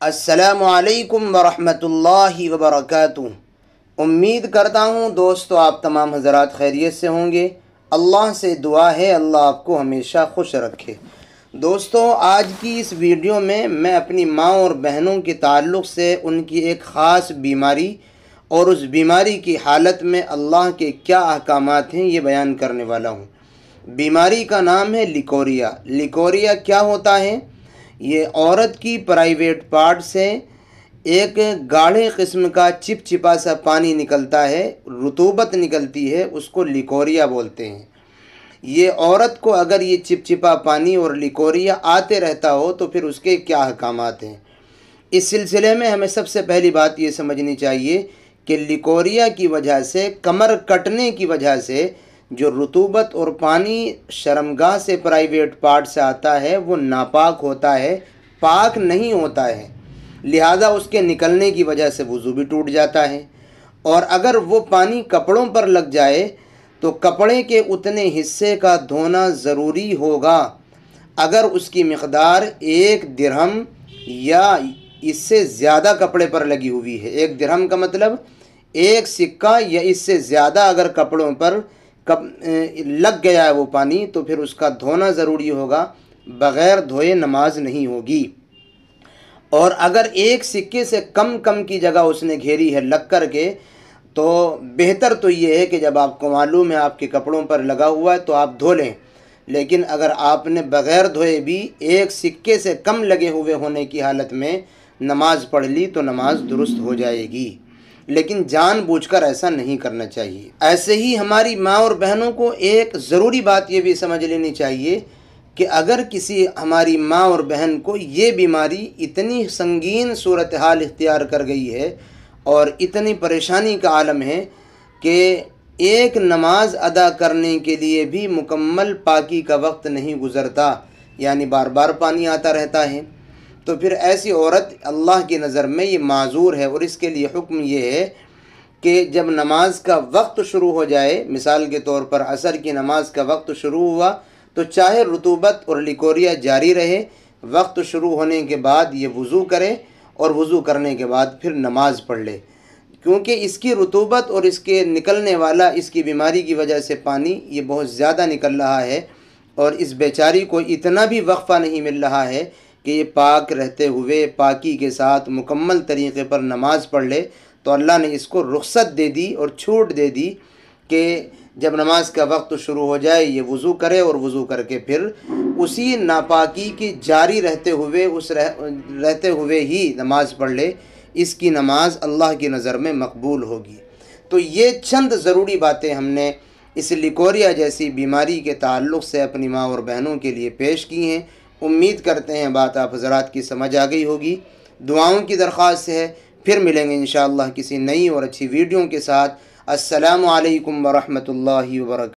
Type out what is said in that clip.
السلام علیکم ورحمۃ اللہ وبرکاتہ۔ امید کرتا ہوں دوستو آپ تمام حضرات خیریت سے ہوں گے۔ اللہ سے دعا ہے اللہ آپ کو ہمیشہ خوش رکھے۔ دوستو آج کی اس ویڈیو میں اپنی ماں اور بہنوں کے تعلق سے ان کی ایک خاص بیماری اور اس بیماری کی حالت میں اللہ کے کیا احکامات ہیں یہ بیان کرنے والا ہوں۔ بیماری کا نام ہے لیکوریا۔ لیکوریا کیا ہوتا ہے؟ یہ عورت کی پرائیویٹ پارٹ سے ایک گاڑھے قسم کا چپچپا سا پانی نکلتا ہے، رطوبت نکلتی ہے، اس کو لیکوریا بولتے ہیں۔ یہ عورت کو اگر یہ چپچپا پانی اور لیکوریا آتے رہتا ہو تو پھر اس کے کیا احکامات ہیں؟ اس سلسلے میں ہمیں سب سے پہلی بات یہ سمجھنی چاہیے کہ لیکوریا کی وجہ سے، کمر کٹنے کی وجہ سے جو رطوبت اور پانی شرمگاہ سے پرائیویٹ پارٹ سے آتا ہے وہ ناپاک ہوتا ہے، پاک نہیں ہوتا ہے، لہذا اس کے نکلنے کی وجہ سے وضو بھی ٹوٹ جاتا ہے۔ اور اگر وہ پانی کپڑوں پر لگ جائے تو کپڑے کے اتنے حصے کا دھونا ضروری ہوگا۔ اگر اس کی مقدار 1 درہم یا اس سے زیادہ کپڑے پر لگی ہوئی ہے، 1 درہم کا مطلب 1 سکہ یا اس سے زیادہ اگر کپڑوں پر لگ گیا ہے وہ پانی تو پھر اس کا دھونا ضروری ہوگا، بغیر دھوئے نماز نہیں ہوگی۔ اور اگر 1 سکے سے کم کی جگہ اس نے گھیری ہے لگ کر کے تو بہتر تو یہ ہے کہ جب آپ کو معلوم ہے آپ کے کپڑوں پر لگا ہوا ہے تو آپ دھو لیں، لیکن اگر آپ نے بغیر دھوئے بھی 1 سکے سے کم لگے ہوئے ہونے کی حالت میں نماز پڑھ لی تو نماز درست ہو جائے گی، لیکن جان بوجھ کر ایسا نہیں کرنا چاہیے۔ ایسے ہی ہماری ماں اور بہنوں کو ایک ضروری بات یہ بھی سمجھ لینی چاہیے کہ اگر کسی ہماری ماں اور بہن کو یہ بیماری اتنی سنگین صورتحال اختیار کر گئی ہے اور اتنی پریشانی کا عالم ہے کہ ایک نماز ادا کرنے کے لیے بھی مکمل پاکی کا وقت نہیں گزرتا، یعنی بار بار پانی آتا رہتا ہے، تو پھر ایسی عورت اللہ کی نظر میں یہ معذور ہے۔ اور اس کے لیے حکم یہ ہے کہ جب نماز کا وقت شروع ہو جائے، مثال کے طور پر عصر کی نماز کا وقت شروع ہوا تو چاہے رطوبت اور لیکوریا جاری رہے، وقت شروع ہونے کے بعد یہ وضو کرے اور وضو کرنے کے بعد پھر نماز پڑھ لے، کیونکہ اس کی رطوبت اور اس کے نکلنے والا اس کی بیماری کی وجہ سے پانی یہ بہت زیادہ نکل رہا ہے اور اس بیچاری کو اتنا بھی وقفہ نہیں مل رہا ہے کہ یہ پاک رہتے ہوئے پاکی کے ساتھ مکمل طریقے پر نماز پڑھ لے، تو اللہ نے اس کو رخصت دے دی اور چھوٹ دے دی کہ جب نماز کا وقت شروع ہو جائے یہ وضو کرے اور وضو کر کے پھر اسی ناپاکی کی جاری رہتے ہوئے ہی نماز پڑھ لے، اس کی نماز اللہ کی نظر میں مقبول ہوگی۔ تو یہ چند ضروری باتیں ہم نے اس لیکوریا جیسی بیماری کے تعلق سے اپنی ماں اور بہنوں کے لیے پیش کی ہیں۔ امید کرتے ہیں بات آپ حضرات کی سمجھ آ گئی ہوگی۔ دعاؤں کی درخواست ہے، پھر ملیں گے انشاءاللہ کسی نئی اور اچھی ویڈیو کے ساتھ۔ السلام علیکم ورحمۃ اللہ وبرکاتہ۔